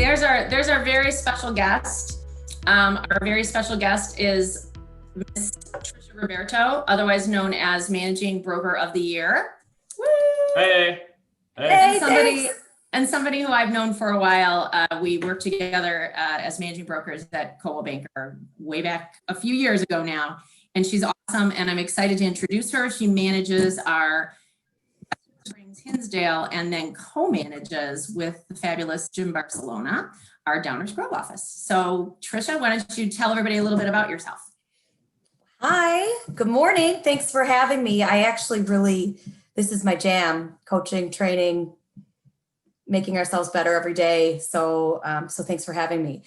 there's our very special guest. Our very special guest is Miss Tricia Riberto, otherwise known as Managing Broker of the Year. Woo! Hey. And somebody who I've known for a while. We worked together as managing brokers at Carma Baker way back a few years ago now. And she's awesome, and I'm excited to introduce her. She manages our Springs Hinsdale and then co-manages with the fabulous Jim Barcelona, our Downers Grove office. So Tricia, why don't you tell everybody a little bit about yourself? Hi, good morning. Thanks for having me. I actually this is my jam, coaching, training, making ourselves better every day. So thanks for having me.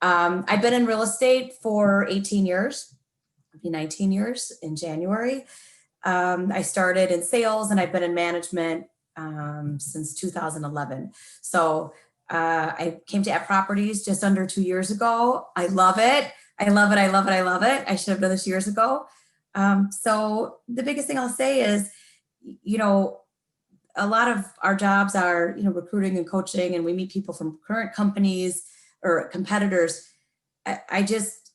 I've been in real estate for 18 years, it'll be 19 years in January. I started in sales and I've been in management since 2011. So I came to App Properties just under 2 years ago. I love it. I love it. I should have done this years ago. So the biggest thing I'll say is, a lot of our jobs are, recruiting and coaching, and we meet people from current companies or competitors. I just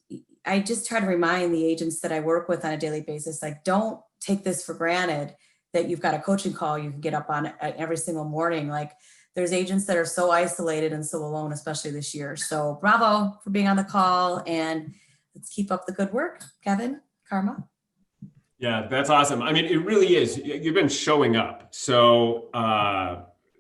try to remind the agents that I work with on a daily basis, like, don't take this for granted that you've got a coaching call you can get up on every single morning. Like, there's agents that are so isolated and so alone, especially this year. So bravo for being on the call, and let's keep up the good work. Kevin, Carma. Yeah, that's awesome. I mean, it really is. You've been showing up. So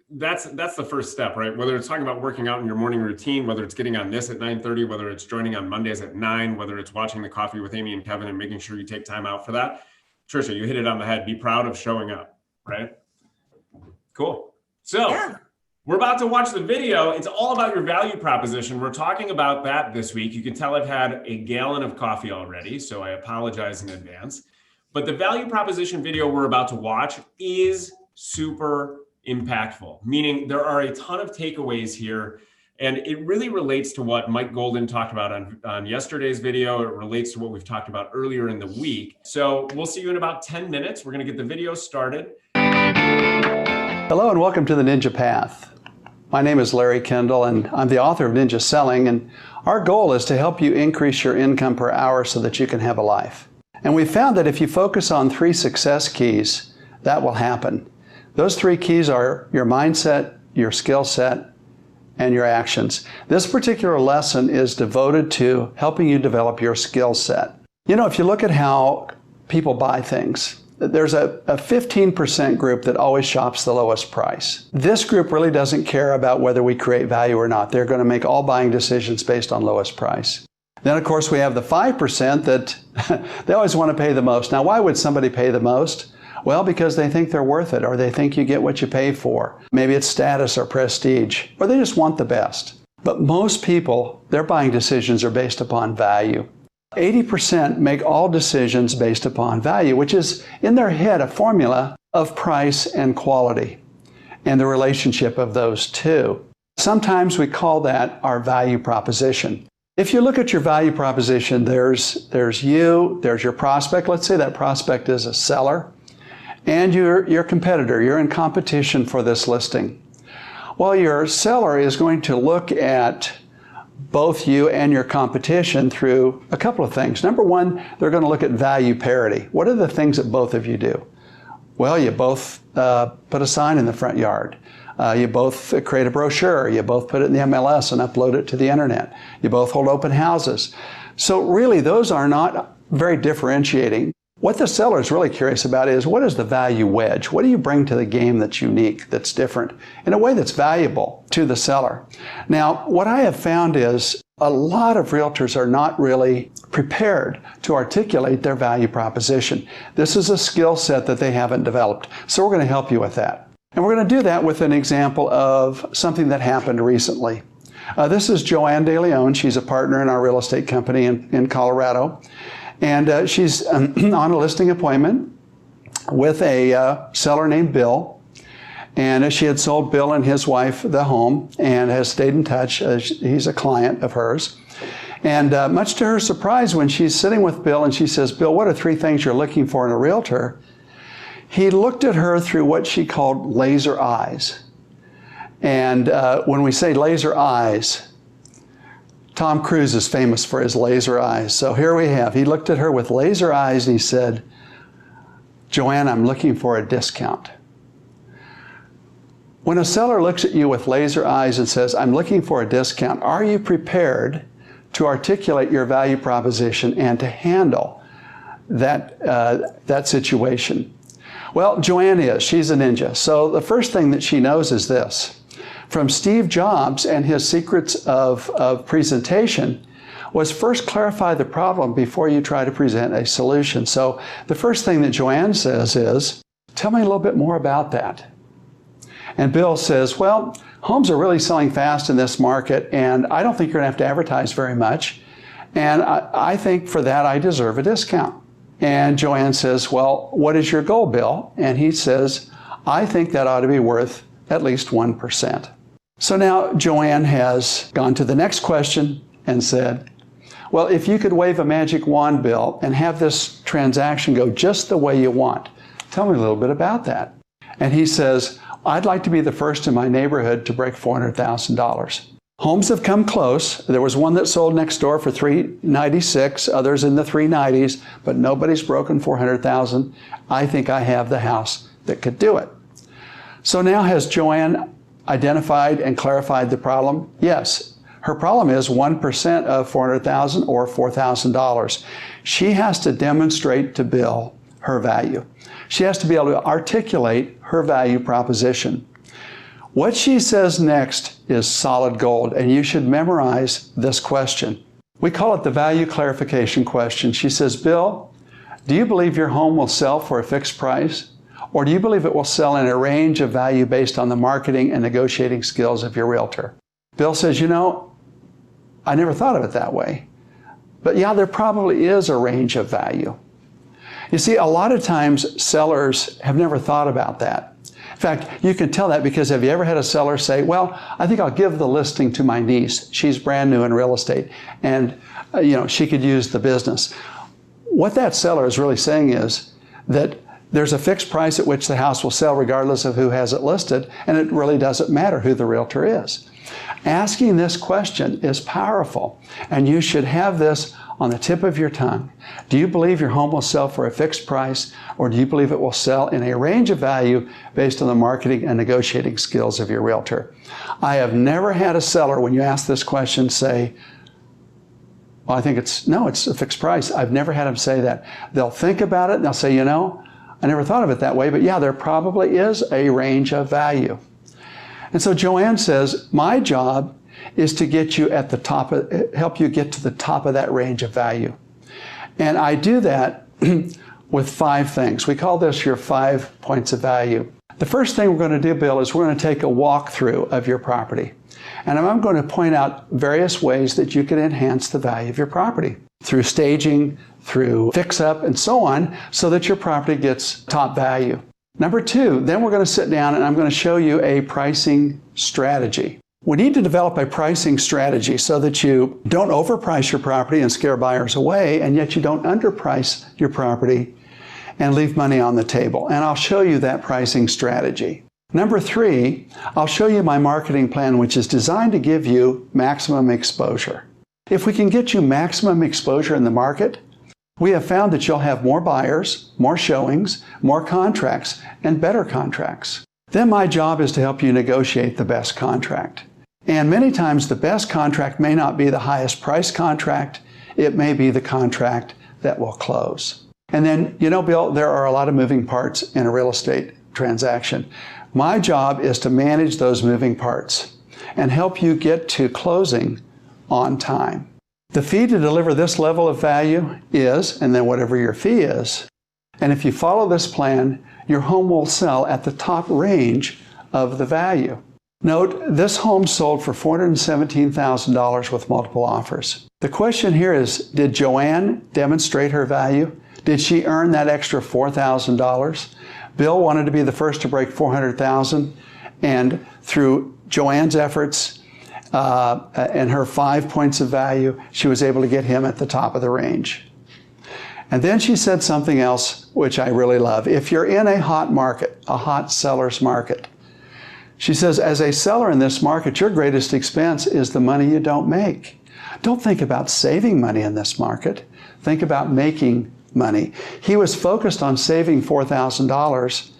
that's the first step, right? Whether it's talking about working out in your morning routine, whether it's getting on this at 9:30, whether it's joining on Mondays at 9, whether it's watching the Coffee with Amy and Kevin and making sure you take time out for that. Tricia, you hit it on the head. Be proud of showing up, right? Cool. So yeah. We're about to watch the video. It's all about your value proposition. We're talking about that this week. You can tell I've had a gallon of coffee already, so I apologize in advance. But the value proposition video we're about to watch is super impactful, meaning there are a ton of takeaways here, and it really relates to what Mike Golden talked about on yesterday's video. It relates to what we've talked about earlier in the week. So we'll see you in about 10 minutes. We're gonna get the video started. Hello and welcome to the Ninja Path. My name is Larry Kendall, and I'm the author of Ninja Selling, and our goal is to help you increase your income per hour so that you can have a life. And we found that if you focus on 3 success keys, that will happen. Those 3 keys are your mindset, your skill set, and your actions. This particular lesson is devoted to helping you develop your skill set. If you look at how people buy things, there's a 15% group that always shops the lowest price. This group really doesn't care about whether we create value or not. They're going to make all buying decisions based on lowest price. Then, of course, we have the 5% that they always want to pay the most. Now, why would somebody pay the most? Well, because they think they're worth it, or they think you get what you pay for. Maybe it's status or prestige, or they just want the best. But most people, their buying decisions are based upon value. 80% make all decisions based upon value, which is in their head a formula of price and quality and the relationship of those two. Sometimes we call that our value proposition. If you look at your value proposition, there's you, there's your prospect. Let's say that prospect is a seller, and your competitor. You're in competition for this listing. Well, your seller is going to look at both you and your competition through a couple of things. Number one, they're going to look at value parity. What are the things that both of you do? Well, you both put a sign in the front yard. You both create a brochure. You both put it in the MLS and upload it to the internet. You both hold open houses. So really, those are not very differentiating. What the seller is really curious about is, what is the value wedge? What do you bring to the game that's unique, that's different, in a way that's valuable to the seller? Now, what I have found is a lot of realtors are not really prepared to articulate their value proposition. This is a skill set that they haven't developed. So we're going to help you with that. And we're going to do that with an example of something that happened recently. This is Joanne De Leon. She's a partner in our real estate company in Colorado. And she's on a listing appointment with a seller named Bill. And she had sold Bill and his wife the home and has stayed in touch. He's a client of hers. And much to her surprise, when she's sitting with Bill and she says, "Bill, what are 3 things you're looking for in a realtor?" He looked at her through what she called laser eyes. And when we say laser eyes, Tom Cruise is famous for his laser eyes. So here we have, he looked at her with laser eyes and he said, Joanne, I'm looking for a discount. When a seller looks at you with laser eyes and says, I'm looking for a discount, are you prepared to articulate your value proposition and to handle that situation? Well, Joanne is. She's a ninja. So the first thing that she knows is this. From Steve Jobs and his secrets of presentation was first clarify the problem before you try to present a solution. So the first thing that Joanne says is, tell me a little bit more about that. And Bill says, well, homes are really selling fast in this market, and I don't think you're going to have to advertise very much. And I think for that I deserve a discount. And Joanne says, well, what is your goal, Bill? And he says, I think that ought to be worth at least 1%. So now Joanne has gone to the next question and said, well, if you could wave a magic wand, Bill, and have this transaction go just the way you want, tell me a little bit about that. And he says, I'd like to be the first in my neighborhood to break $400,000. Homes have come close. There was one that sold next door for $396, others in the $390s, but nobody's broken $400,000. I think I have the house that could do it. So now has Joanne identified and clarified the problem? Yes. Her problem is 1% of $400,000 or $4,000. She has to demonstrate to Bill her value. She has to be able to articulate her value proposition. What she says next is solid gold, and you should memorize this question. We call it the value clarification question. She says, Bill, do you believe your home will sell for a fixed price? Or do you believe it will sell in a range of value based on the marketing and negotiating skills of your realtor? Bill says, you know, I never thought of it that way. But yeah, there probably is a range of value. You see, a lot of times sellers have never thought about that. In fact, you can tell that because have you ever had a seller say, well, I think I'll give the listing to my niece. She's brand new in real estate and she could use the business. What that seller is really saying is that there's a fixed price at which the house will sell regardless of who has it listed, and it really doesn't matter who the realtor is. Asking this question is powerful, and you should have this on the tip of your tongue. Do you believe your home will sell for a fixed price, or do you believe it will sell in a range of value based on the marketing and negotiating skills of your realtor? I have never had a seller, when you ask this question, say, well, I think it's a fixed price. I've never had them say that. They'll think about it and they'll say, I never thought of it that way, but yeah, there probably is a range of value. And so Joanne says, my job is to get you at the top, help you get to the top of that range of value. And I do that with 5 things. We call this your 5 points of value. The first thing we're going to do, Bill, is we're going to take a walkthrough of your property. And I'm going to point out various ways that you can enhance the value of your property through staging, through fix-up, and so on, so that your property gets top value. Number 2, then we're going to sit down and I'm going to show you a pricing strategy. We need to develop a pricing strategy so that you don't overprice your property and scare buyers away, and yet you don't underprice your property and leave money on the table. And I'll show you that pricing strategy. Number 3, I'll show you my marketing plan, which is designed to give you maximum exposure. If we can get you maximum exposure in the market, we have found that you'll have more buyers, more showings, more contracts, and better contracts. Then my job is to help you negotiate the best contract. And many times the best contract may not be the highest price contract. It may be the contract that will close. And then, Bill, there are a lot of moving parts in a real estate transaction. My job is to manage those moving parts and help you get to closing on time. The fee to deliver this level of value is, and then whatever your fee is, and if you follow this plan, your home will sell at the top range of the value. Note, this home sold for $417,000 with multiple offers. The question here is, did Joanne demonstrate her value? Did she earn that extra $4,000? Bill wanted to be the first to break $400,000, and through Joanne's efforts and her 5 points of value, she was able to get him at the top of the range. And then she said something else which I really love. If you're in a hot market, a hot seller's market, She says, as a seller in this market, your greatest expense is the money you don't make. Don't think about saving money in this market. Think about making money. He was focused on saving $4,000,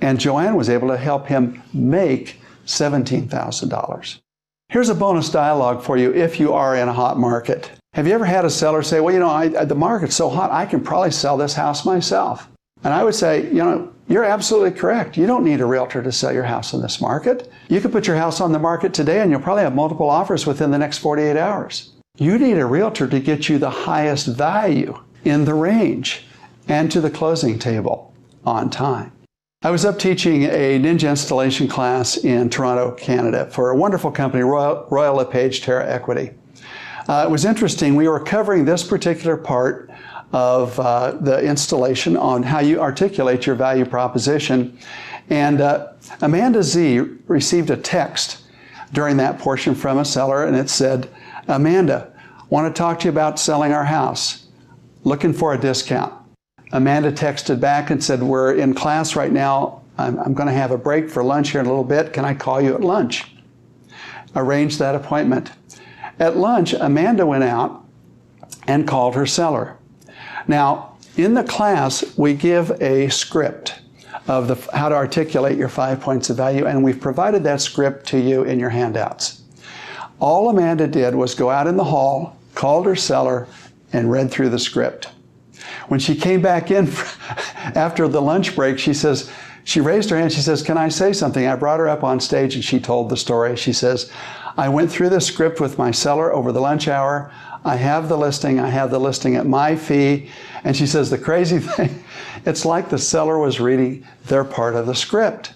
and Joanne was able to help him make $17,000. Here's a bonus dialogue for you if you are in a hot market. Have you ever had a seller say, well, you know, the market's so hot, I can probably sell this house myself? And I would say, you know, you're absolutely correct. You don't need a realtor to sell your house in this market. You could put your house on the market today and you'll probably have multiple offers within the next 48 hours. You need a realtor to get you the highest value in the range and to the closing table on time. I was up teaching a Ninja installation class in Toronto, Canada for a wonderful company, Royal LePage Terra Equity. It was interesting. We were covering this particular part of the installation on how you articulate your value proposition. And Amanda Z received a text during that portion from a seller, and it said, Amanda, want to talk to you about selling our house. Looking for a discount. Amanda texted back and said, we're in class right now. I'm going to have a break for lunch here in a little bit. Can I call you at lunch? Arranged that appointment. At lunch, Amanda went out and called her seller. Now, in the class, we give a script of how to articulate your 5 points of value, and we've provided that script to you in your handouts. All Amanda did was go out in the hall, called her seller, and read through the script. When she came back in after the lunch break, she raised her hand, she says, can I say something? I brought her up on stage and she told the story. She says, I went through the script with my seller over the lunch hour. I have the listing at my fee. And she says, the crazy thing, it's like the seller was reading their part of the script.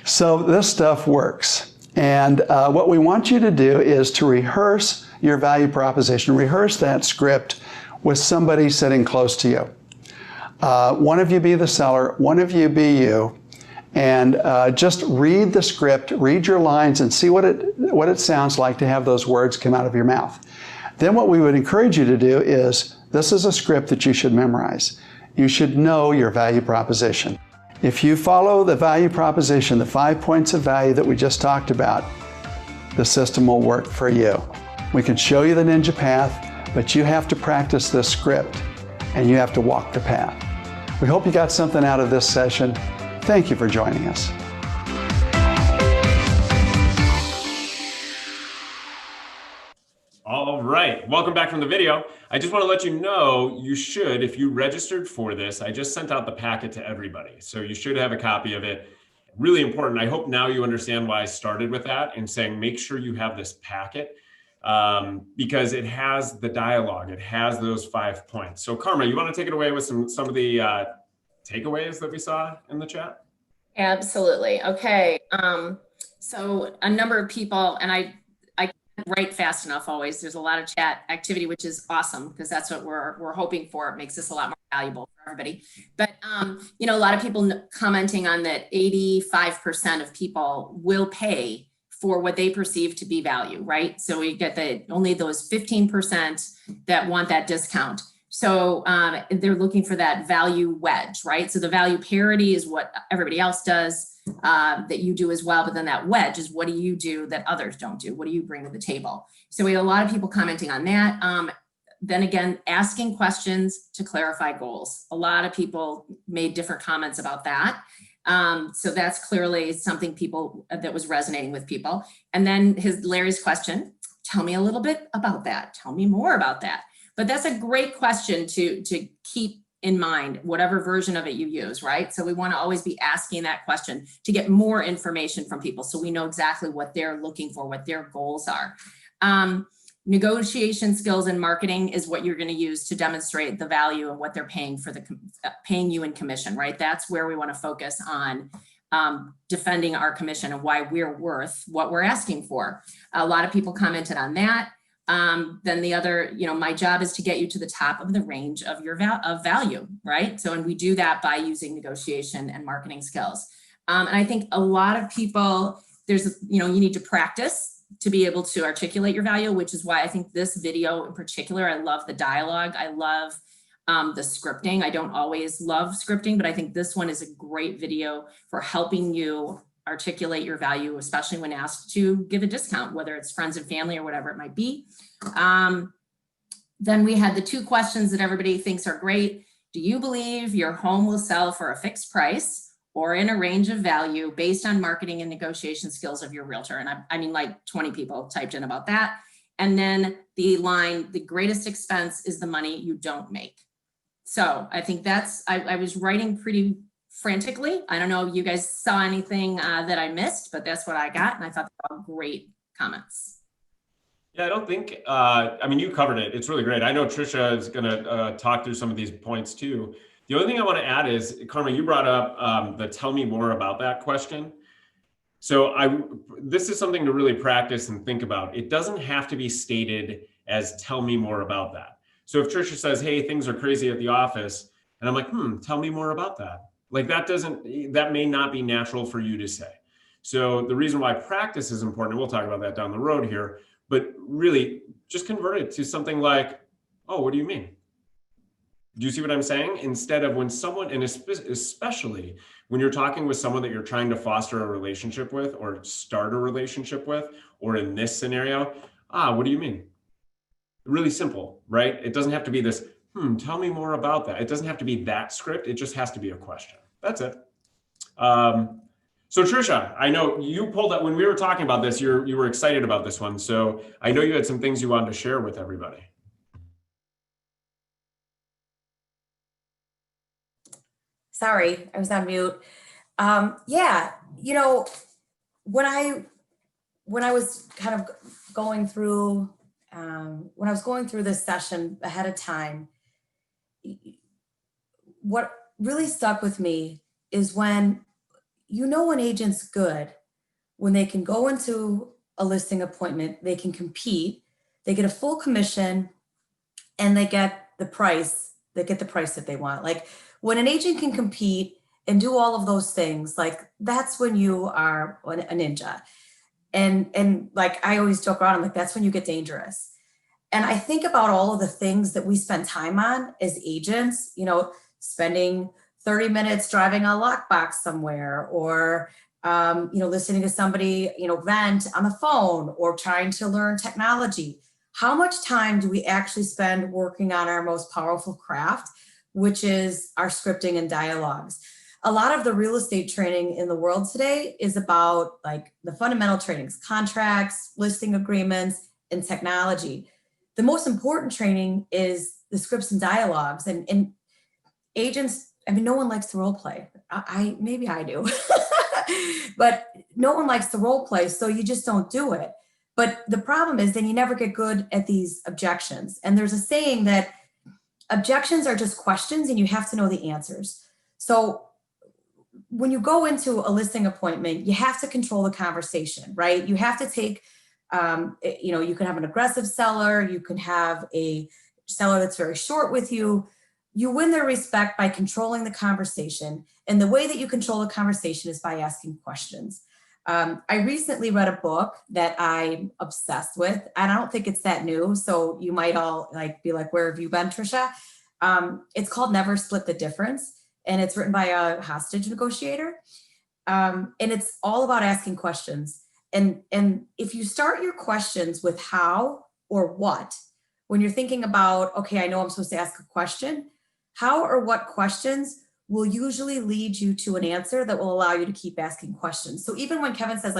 So this stuff works. And what we want you to do is to rehearse your value proposition, rehearse that script with somebody sitting close to you. One of you be the seller, one of you be you, and just read the script, read your lines, and see what it sounds like to have those words come out of your mouth. Then what we would encourage you to do is, this is a script that you should memorize. You should know your value proposition. If you follow the value proposition, the 5 points of value that we just talked about, the system will work for you. We can show you the Ninja path, but you have to practice this script and you have to walk the path. We hope you got something out of this session. Thank you for joining us. All right, welcome back from the video. I just want to let you know you should, if you registered for this, I just sent out the packet to everybody. So you should have a copy of it. Really important. I hope now you understand why I started with that and saying, make sure you have this packet. Because it has the dialogue, it has those 5 points. So Carma, you want to take it away with some of the takeaways that we saw in the chat? Absolutely. Okay. So a number of people, and I can't write fast enough always. There's a lot of chat activity, which is awesome because that's what we're hoping for. It makes this a lot more valuable for everybody. But you know, a lot of people commenting on that 85% of people will pay for what they perceive to be value, right? So we get only those 15% that want that discount. So they're looking for that value wedge, right? So the value parity is what everybody else does, that you do as well. But then that wedge is, what do you do that others don't do? What do you bring to the table? So we had a lot of people commenting on that. Then again, asking questions to clarify goals. A lot of people made different comments about that. So that's clearly something that was resonating with people. And then Larry's question, tell me a little bit about that. Tell me more about that. But that's a great question to keep in mind, whatever version of it you use, right? So we want to always be asking that question to get more information from people so we know exactly what they're looking for, what their goals are. Negotiation skills and marketing is what you're going to use to demonstrate the value and what they're paying for paying you in commission, right? That's where we want to focus on defending our commission and why we're worth what we're asking for. A lot of people commented on that. Then the other, you know, my job is to get you to the top of the range of your value, right? So, and we do that by using negotiation and marketing skills. And I think a lot of people, you need to practice to be able to articulate your value, which is why I think this video in particular, I love the dialogue. I love the scripting. I don't always love scripting, but I think this one is a great video for helping you articulate your value, especially when asked to give a discount, whether it's friends and family or whatever it might be. Then we had the 2 questions that everybody thinks are great. Do you believe your home will sell for a fixed price or in a range of value based on marketing and negotiation skills of your realtor? And I mean, like 20 people typed in about that. And then the line, the greatest expense is the money you don't make. So I think that's, I was writing pretty frantically. I don't know if you guys saw anything that I missed, but that's what I got. And I thought they were all great comments. Yeah, I don't think, I mean, you covered it. It's really great. I know Tricia is going to talk through some of these points too. The only thing I want to add is, Carma, you brought up the tell me more about that question. So this is something to really practice and think about. It doesn't have to be stated as tell me more about that. So if Tricia says, hey, things are crazy at the office, and I'm like, tell me more about that. Like that may not be natural for you to say. So the reason why practice is important, and we'll talk about that down the road here, but really just convert it to something like, oh, what do you mean? Do you see what I'm saying? Instead of when someone, and especially when you're talking with someone that you're trying to foster a relationship with or start a relationship with, or in this scenario, what do you mean? Really simple, right? It doesn't have to be this, tell me more about that. It doesn't have to be that script. It just has to be a question. That's it. So Tricia, I know you pulled up, when we were talking about this, you were excited about this one. So I know you had some things you wanted to share with everybody. Sorry, I was on mute. Yeah, you know, when I was kind of going through, when I was going through this session ahead of time, what really stuck with me is when an agent's good, when they can go into a listing appointment, they can compete, they get a full commission, and they get the price that they want. Like when an agent can compete and do all of those things, like that's when you are a ninja. And like I always joke around, I'm like, that's when you get dangerous. And I think about all of the things that we spend time on as agents, spending 30 minutes driving a lockbox somewhere, or listening to somebody, vent on the phone, or trying to learn technology. How much time do we actually spend working on our most powerful craft, which is our scripting and dialogues? A lot of the real estate training in the world today is about like the fundamental trainings, contracts, listing agreements, and technology. The most important training is the scripts and dialogues, and agents, I mean, no one likes to role play. Maybe I do, but no one likes to role play. So you just don't do it. But the problem is then you never get good at these objections. And there's a saying that objections are just questions and you have to know the answers. So when you go into a listing appointment, you have to control the conversation, right? You have to take, you can have an aggressive seller, you can have a seller that's very short with you. You win their respect by controlling the conversation. And the way that you control the conversation is by asking questions. I recently read a book that I'm obsessed with, and I don't think it's that new. So you might all be like, where have you been, Tricia? It's called Never Split the Difference. And it's written by a hostage negotiator. And it's all about asking questions. And if you start your questions with how or what, when you're thinking about, okay, I know I'm supposed to ask a question, how or what questions will usually lead you to an answer that will allow you to keep asking questions. So even when Kevin says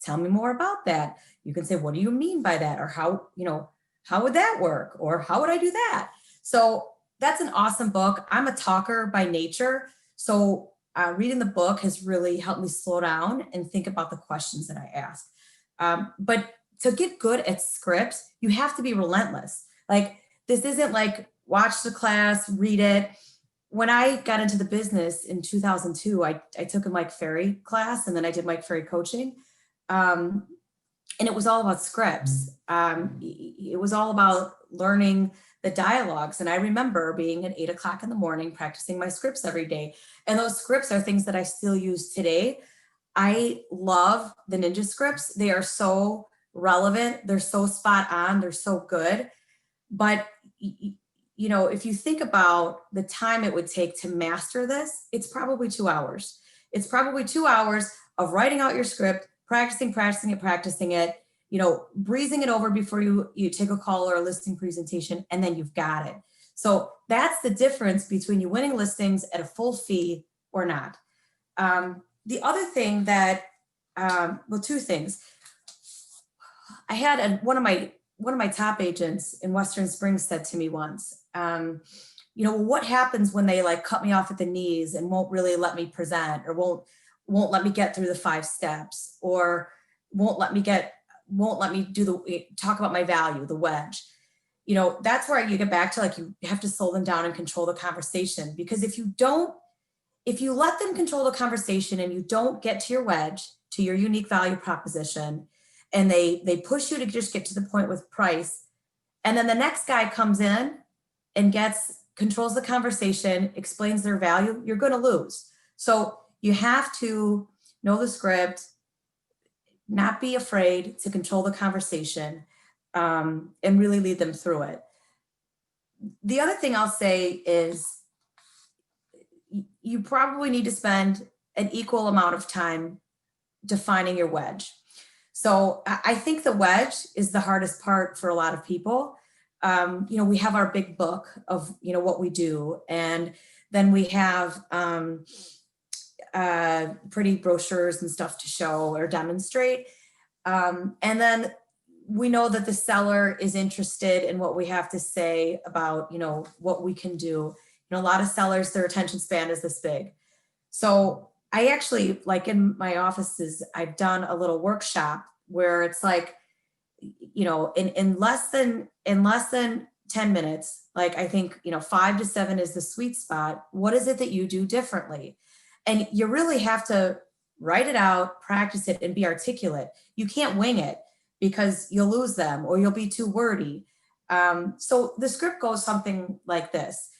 tell me more about that, you can say, what do you mean by that? Or how would that work? Or how would I do that? So that's an awesome book. I'm a talker by nature. So reading the book has really helped me slow down and think about the questions that I ask. But to get good at scripts, you have to be relentless. Like this isn't like watch the class, read it. When I got into the business in 2002, I took a Mike Ferry class, and then I did Mike Ferry coaching. And it was all about scripts. It was all about learning the dialogues. And I remember being at 8 o'clock in the morning, practicing my scripts every day. And those scripts are things that I still use today. I love the Ninja scripts. They are so relevant. They're so spot on. They're so good. But if you think about the time it would take to master this, it's probably 2 hours. It's probably 2 hours of writing out your script, practicing it, breezing it over before you take a call or a listing presentation, and then you've got it. So that's the difference between you winning listings at a full fee or not. The other thing that, two things. I had one of my top agents in Western Springs said to me once, what happens when they like cut me off at the knees and won't really let me present, or won't let me get through the 5 steps, or won't let me talk about my value, the wedge. That's where you get back to like, you have to slow them down and control the conversation, because if you let them control the conversation and you don't get to your wedge, to your unique value proposition, and they push you to just get to the point with price, and then the next guy comes in and controls the conversation, explains their value, you're going to lose. So you have to know the script, not be afraid to control the conversation, and really lead them through it. The other thing I'll say is you probably need to spend an equal amount of time defining your wedge. So I think the wedge is the hardest part for a lot of people. We have our big book of, what we do. And then we have pretty brochures and stuff to show or demonstrate. And then we know that the seller is interested in what we have to say about, what we can do. A lot of sellers, their attention span is this big. So I actually, like in my offices, I've done a little workshop where it's like, in less than 10 minutes, like I think, 5 to 7 is the sweet spot. What is it that you do differently? And you really have to write it out, practice it, and be articulate. You can't wing it because you'll lose them or you'll be too wordy. So the script goes something like this.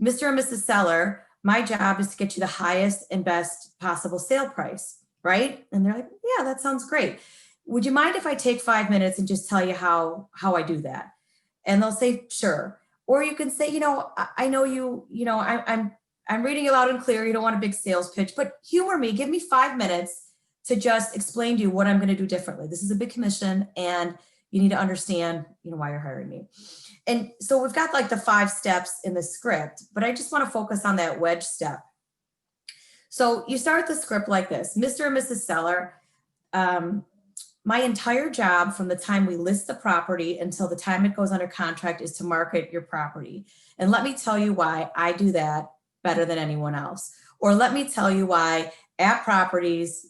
Mr. and Mrs. Seller, my job is to get you the highest and best possible sale price, right? And they're like, yeah, that sounds great. Would you mind if I take 5 minutes and just tell you how I do that? And they'll say, sure. Or you can say, I know I'm reading it loud and clear. You don't want a big sales pitch, but humor me. Give me 5 minutes to just explain to you what I'm going to do differently. This is a big commission and you need to understand, why you're hiring me. And so we've got like the 5 steps in the script, but I just want to focus on that wedge step. So you start the script like this. Mr. and Mrs. Seller, my entire job from the time we list the property until the time it goes under contract is to market your property. And let me tell you why I do that better than anyone else. Or let me tell you why App Properties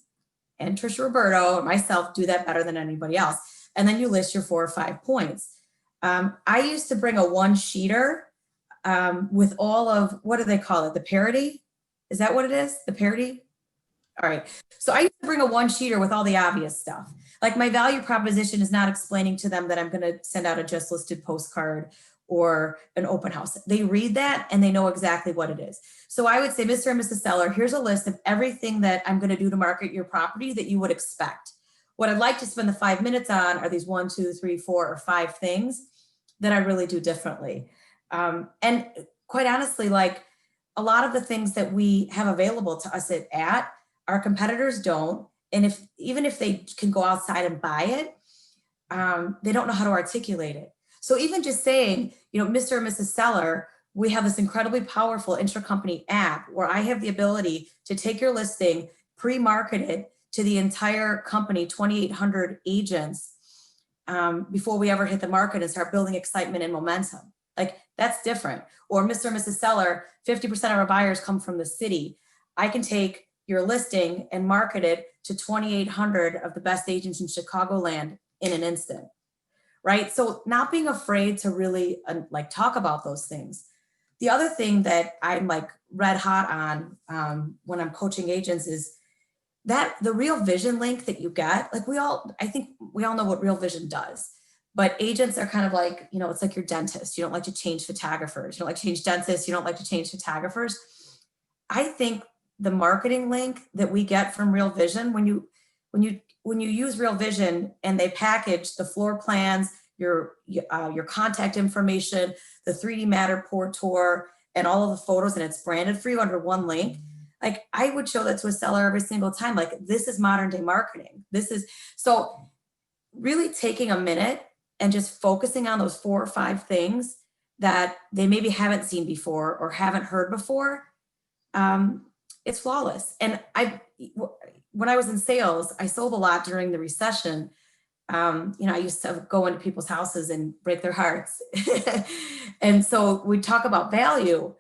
and Tricia Riberto or myself do that better than anybody else. And then you list your 4 or 5 points. I used to bring a 1-sheeter with all of, what do they call it? The parody? Is that what it is? The parody? All right. So I used to bring a 1-sheeter with all the obvious stuff. Like my value proposition is not explaining to them that I'm going to send out a just listed postcard or an open house. They read that and they know exactly what it is. So I would say, Mr. and Mrs. Seller, here's a list of everything that I'm going to do to market your property that you would expect. What I'd like to spend the 5 minutes on are these 1, 2, 3, 4, or 5 things that I really do differently. And quite honestly, like a lot of the things that we have available to us at our competitors don't. And even if they can go outside and buy it, they don't know how to articulate it. So even just saying, Mr. and Mrs. Seller, we have this incredibly powerful intracompany app where I have the ability to take your listing, pre-market it to the entire company, 2,800 agents, before we ever hit the market and start building excitement and momentum. Like that's different. Or Mr. and Mrs. Seller, 50% of our buyers come from the city. I can take your listing and market it to 2,800 of the best agents in Chicagoland in an instant, right? So not being afraid to really talk about those things. The other thing that I'm like red hot on when I'm coaching agents is that the Real Vision link that you get, like I think we all know what Real Vision does, but agents are kind of like, it's like your dentist. You don't like to change photographers. You don't like to change dentists. You don't like to change photographers. I think the marketing link that we get from Real Vision, when you use Real Vision and they package the floor plans, your contact information, the 3D Matterport tour, and all of the photos, and it's branded for you under one link, Like I would show that to a seller every single time. Like this is modern day marketing. This is, so really taking a minute and just focusing on those 4 or 5 things that they maybe haven't seen before or haven't heard before. It's flawless. And when I was in sales, I sold a lot during the recession. I used to go into people's houses and break their hearts. And so we talk about value.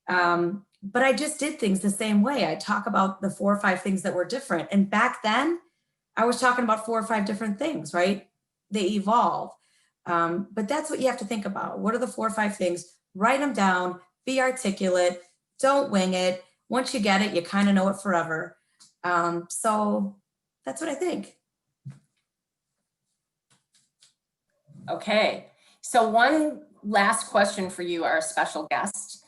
But I just did things the same way. I talk about the 4 or 5 things that were different. And back then I was talking about 4 or 5 different things, right? They evolve. But that's what you have to think about. What are the 4 or 5 things? Write them down, be articulate, don't wing it. Once you get it, you kind of know it forever. So that's what I think. Okay, so one last question for you, our special guest.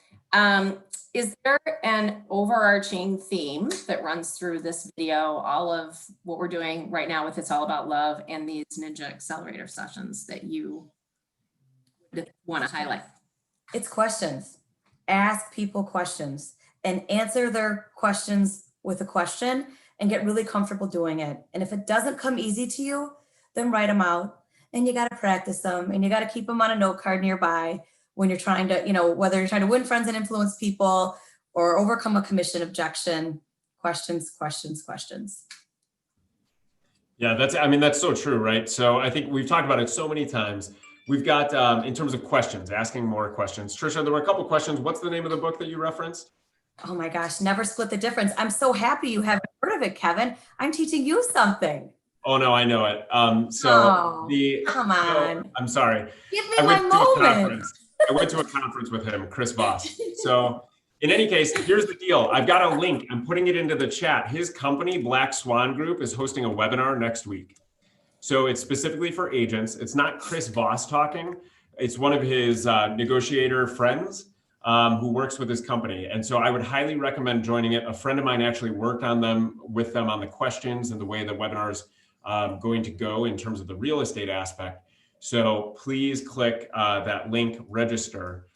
Is there an overarching theme that runs through this video, all of what we're doing right now with It's All About Love and these Ninja Accelerator sessions that you want to highlight? It's questions. Ask people questions and answer their questions with a question and get really comfortable doing it. And if it doesn't come easy to you, then write them out. And you got to practice them and you got to keep them on a note card nearby when you're trying to, whether you're trying to win friends and influence people or overcome a commission objection. Questions, questions, questions. Yeah, that's so true, right? So I think we've talked about it so many times. We've got, in terms of questions, asking more questions. Tricia, there were a couple questions. What's the name of the book that you referenced? Oh my gosh, Never Split the Difference. I'm so happy you haven't heard of it, Kevin. I'm teaching you something. Oh no, I know it. Come on. I'm sorry. Give me my moment. I went to a conference with him, Chris Voss. So in any case, here's the deal. I've got a link. I'm putting it into the chat. His company, Black Swan Group, is hosting a webinar next week. So it's specifically for agents. It's not Chris Voss talking. It's one of his negotiator friends who works with his company. And so I would highly recommend joining it. A friend of mine actually worked with them on the questions and the way the webinar's going to go in terms of the real estate aspect. So please click that link, register,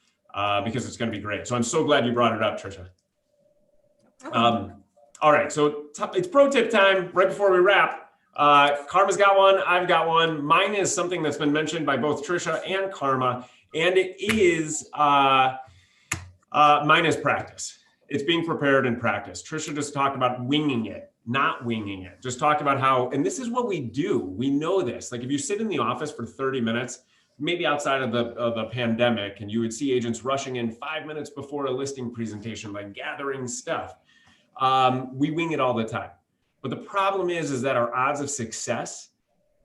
because it's going to be great. So I'm so glad you brought it up, Tricia. All right, so it's pro tip time right before we wrap. Karma's got one, I've got one. Mine is something that's been mentioned by both Tricia and Karma, and it is, mine is practice. It's being prepared in practice. Tricia just talked about winging it, not winging it. Just talked about how, and this is what we do. We know this. Like if you sit in the office for 30 minutes, maybe outside of the pandemic, and you would see agents rushing in 5 minutes before a listing presentation, like gathering stuff. We wing it all the time. But the problem is that our odds of success,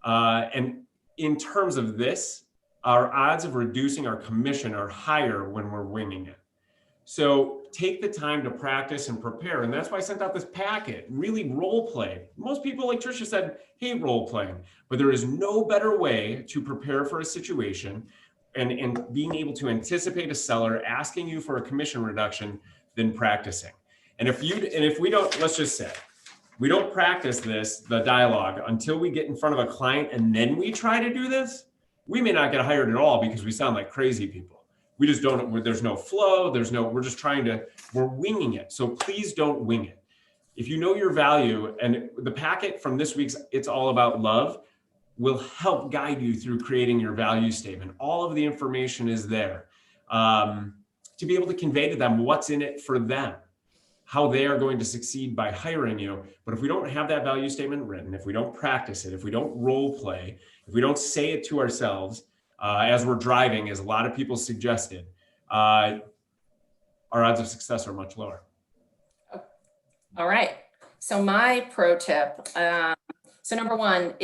and in terms of this, our odds of reducing our commission are higher when we're winging it. So take the time to practice and prepare. And that's why I sent out this packet, really role play. Most people, like Tricia said, hate role playing, but there is no better way to prepare for a situation and being able to anticipate a seller asking you for a commission reduction than practicing. And if we don't, let's just say, we don't practice the dialogue until we get in front of a client and then we try to do this, we may not get hired at all because we sound like crazy people. We just don't, there's no flow, we're winging it. So please don't wing it. If you know your value, and the packet from this week's It's All About Love will help guide you through creating your value statement. All of the information is there to be able to convey to them what's in it for them, how they are going to succeed by hiring you. But if we don't have that value statement written, if we don't practice it, if we don't role play, if we don't say it to ourselves, as we're driving, as a lot of people suggested, our odds of success are much lower. All right. So my pro tip. So number one,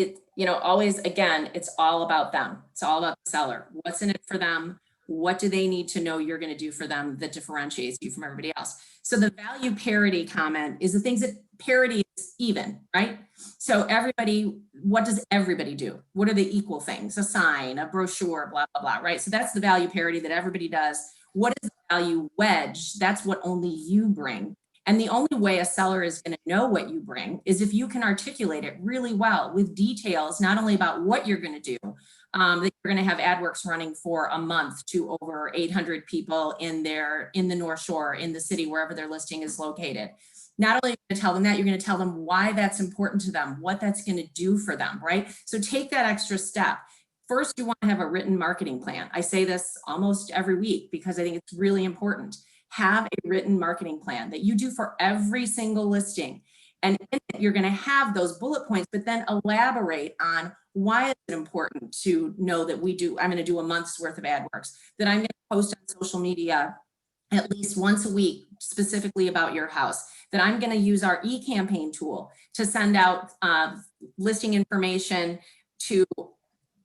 always, again, it's all about them. It's all about the seller. What's in it for them? What do they need to know you're going to do for them that differentiates you from everybody else? So the value parity comment is the things that parity is even, right? So what does everybody do? What are the equal things? A sign, a brochure, blah, blah, blah, right? So that's the value parity that everybody does. What is the value wedge? That's what only you bring. And the only way a seller is going to know what you bring is if you can articulate it really well with details, not only about what you're going to do, that you're going to have AdWorks running for a month to over 800 people in the North Shore, in the city, wherever their listing is located. Not only are you going to tell them that, you're going to tell them why that's important to them, what that's going to do for them, right? So take that extra step. First, you want to have a written marketing plan. I say this almost every week because I think it's really important. Have a written marketing plan that you do for every single listing. And in it, you're going to have those bullet points, but then elaborate on why is it important to know that I'm going to do a month's worth of AdWords, that I'm going to post on social media at least once a week, specifically about your house, that I'm going to use our e-campaign tool to send out listing information to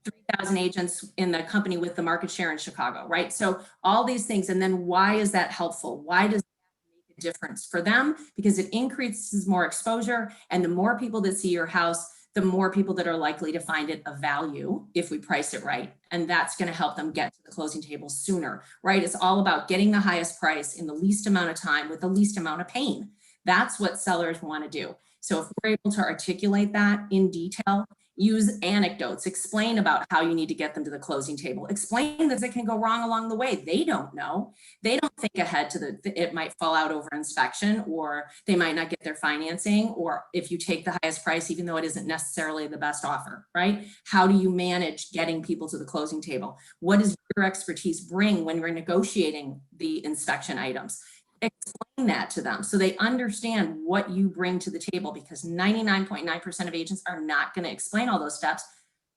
3,000 agents in the company with the market share in Chicago, right? So all these things. And then why is that helpful? Why does that make a difference for them? Because it increases more exposure, and the more people that see your house, the more people that are likely to find it of value if we price it right. And that's going to help them get to the closing table sooner, right? It's all about getting the highest price in the least amount of time with the least amount of pain. That's what sellers want to do. So if we're able to articulate that in detail, use anecdotes, explain about how you need to get them to the closing table, explain that it can go wrong along the way. They don't know. They don't think ahead to it might fall out over inspection, or they might not get their financing, or if you take the highest price, even though it isn't necessarily the best offer, right? How do you manage getting people to the closing table? What does your expertise bring when we're negotiating the inspection items? Explain that to them so they understand what you bring to the table, because 99.9% of agents are not going to explain all those steps,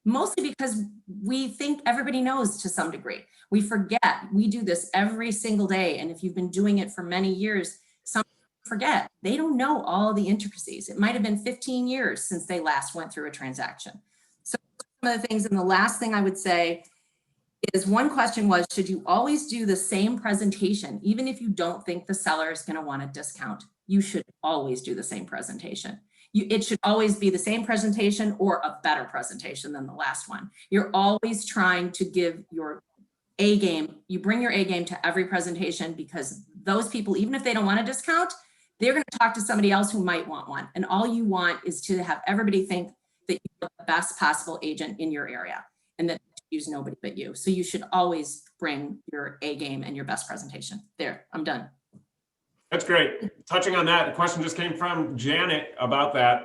mostly because we think everybody knows to some degree. We forget. We do this every single day. And if you've been doing it for many years, some forget. They don't know all the intricacies. It might have been 15 years since they last went through a transaction. So some of the things, and the last thing I would say is, one question was, should you always do the same presentation? Even if you don't think the seller is going to want a discount, you should always do the same presentation. It should always be the same presentation or a better presentation than the last one. You're always trying to give your A game. You bring your A game to every presentation, because those people, even if they don't want a discount, they're going to talk to somebody else who might want one. And all you want is to have everybody think that you're the best possible agent in your area, and that use nobody but you. So you should always bring your A game and your best presentation. There, I'm done. That's great. Touching on that, a question just came from Janet about that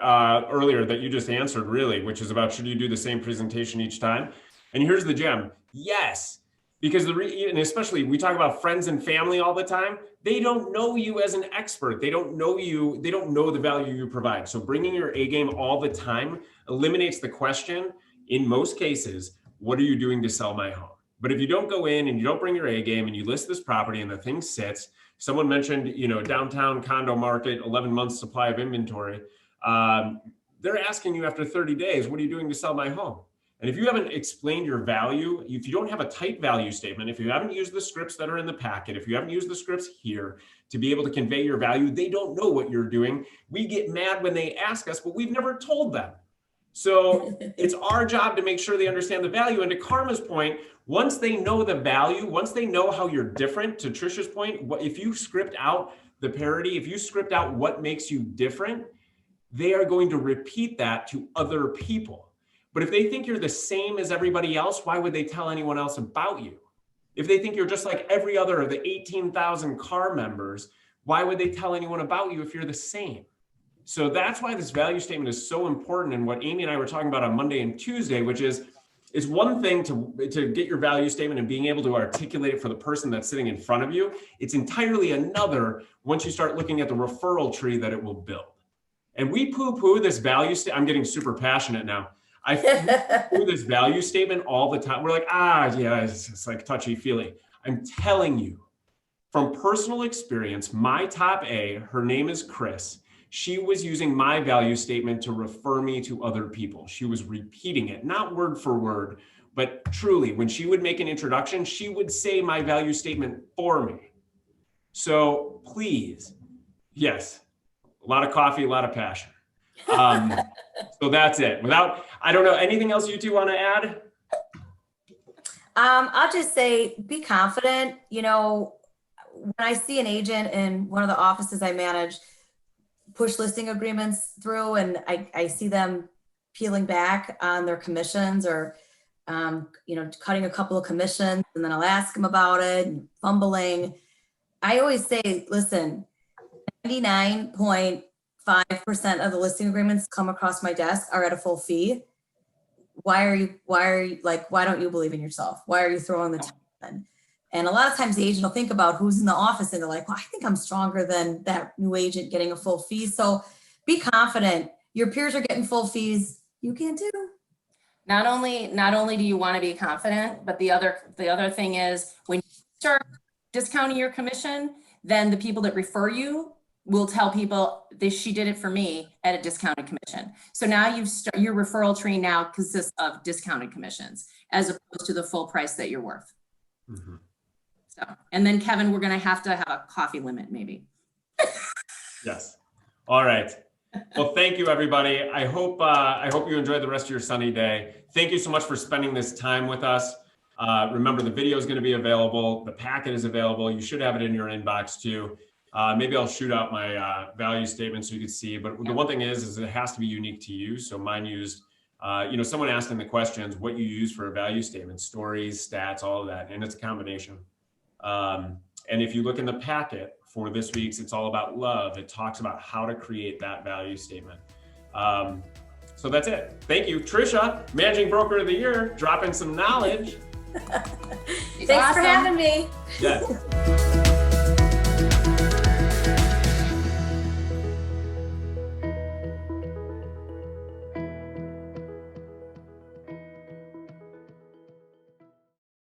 earlier that you just answered, really, which is about, should you do the same presentation each time? And here's the gem. Yes, because and especially we talk about friends and family all the time. They don't know you as an expert. They don't know you. They don't know the value you provide. So bringing your A game all the time eliminates the question, in most cases, what are you doing to sell my home? But if you don't go in and you don't bring your A game and you list this property and the thing sits, someone mentioned, downtown condo market, 11 months supply of inventory. They're asking you after 30 days, what are you doing to sell my home? And if you haven't explained your value, if you don't have a tight value statement, if you haven't used the scripts that are in the packet, if you haven't used the scripts here to be able to convey your value, they don't know what you're doing. We get mad when they ask us, but we've never told them. So it's our job to make sure they understand the value. And to Carma's point, once they know the value, once they know how you're different, to Tricia's point, if you script out the parity, if you script out what makes you different, they are going to repeat that to other people. But if they think you're the same as everybody else, why would they tell anyone else about you? If they think you're just like every other of the 18,000 car members, why would they tell anyone about you if you're the same? So that's why this value statement is so important. And what Amy and I were talking about on Monday and Tuesday, which is, it's one thing to get your value statement and being able to articulate it for the person that's sitting in front of you. It's entirely another once you start looking at the referral tree that it will build. And we poo-poo this value statement. I'm getting super passionate now. I poo-poo this value statement all the time. We're like, yeah, it's like touchy-feely. I'm telling you, from personal experience, my top A, her name is Chris. She was using my value statement to refer me to other people. She was repeating it, not word for word, but truly, when she would make an introduction, she would say my value statement for me. So please, yes, a lot of coffee, a lot of passion. So that's it. I don't know, anything else you two want to add? I'll just say, be confident. When I see an agent in one of the offices I manage push listing agreements through, and I see them peeling back on their commissions, or cutting a couple of commissions, and then I'll ask them about it and fumbling. I always say, listen, 99.9% 5% of the listing agreements come across my desk are at a full fee. Why don't you believe in yourself? Why are you throwing the towel in? And a lot of times the agent will think about who's in the office and they're like, well, I think I'm stronger than that new agent getting a full fee. So be confident. Your peers are getting full fees. You can too. Not only do you want to be confident, but the other thing is when you start discounting your commission, then the people that refer you will tell people she did it for me at a discounted commission. So now your referral tree now consists of discounted commissions as opposed to the full price that you're worth. Mm-hmm. So, and then Kevin, we're going to have a coffee limit maybe. Yes. All right. Well, thank you, everybody. I hope you enjoyed the rest of your sunny day. Thank you so much for spending this time with us. Remember, the video is going to be available. The packet is available. You should have it in your inbox too. Maybe I'll shoot out my value statement so you can see. But the one thing is it has to be unique to you. So mine used, someone asked in the questions what you use for a value statement, stories, stats, all of that, and it's a combination. And if you look in the packet for this week's, it's all about love. It talks about how to create that value statement. So that's it. Thank you, Tricia, Managing Broker of the Year, dropping some knowledge. Thanks for having me. Yes.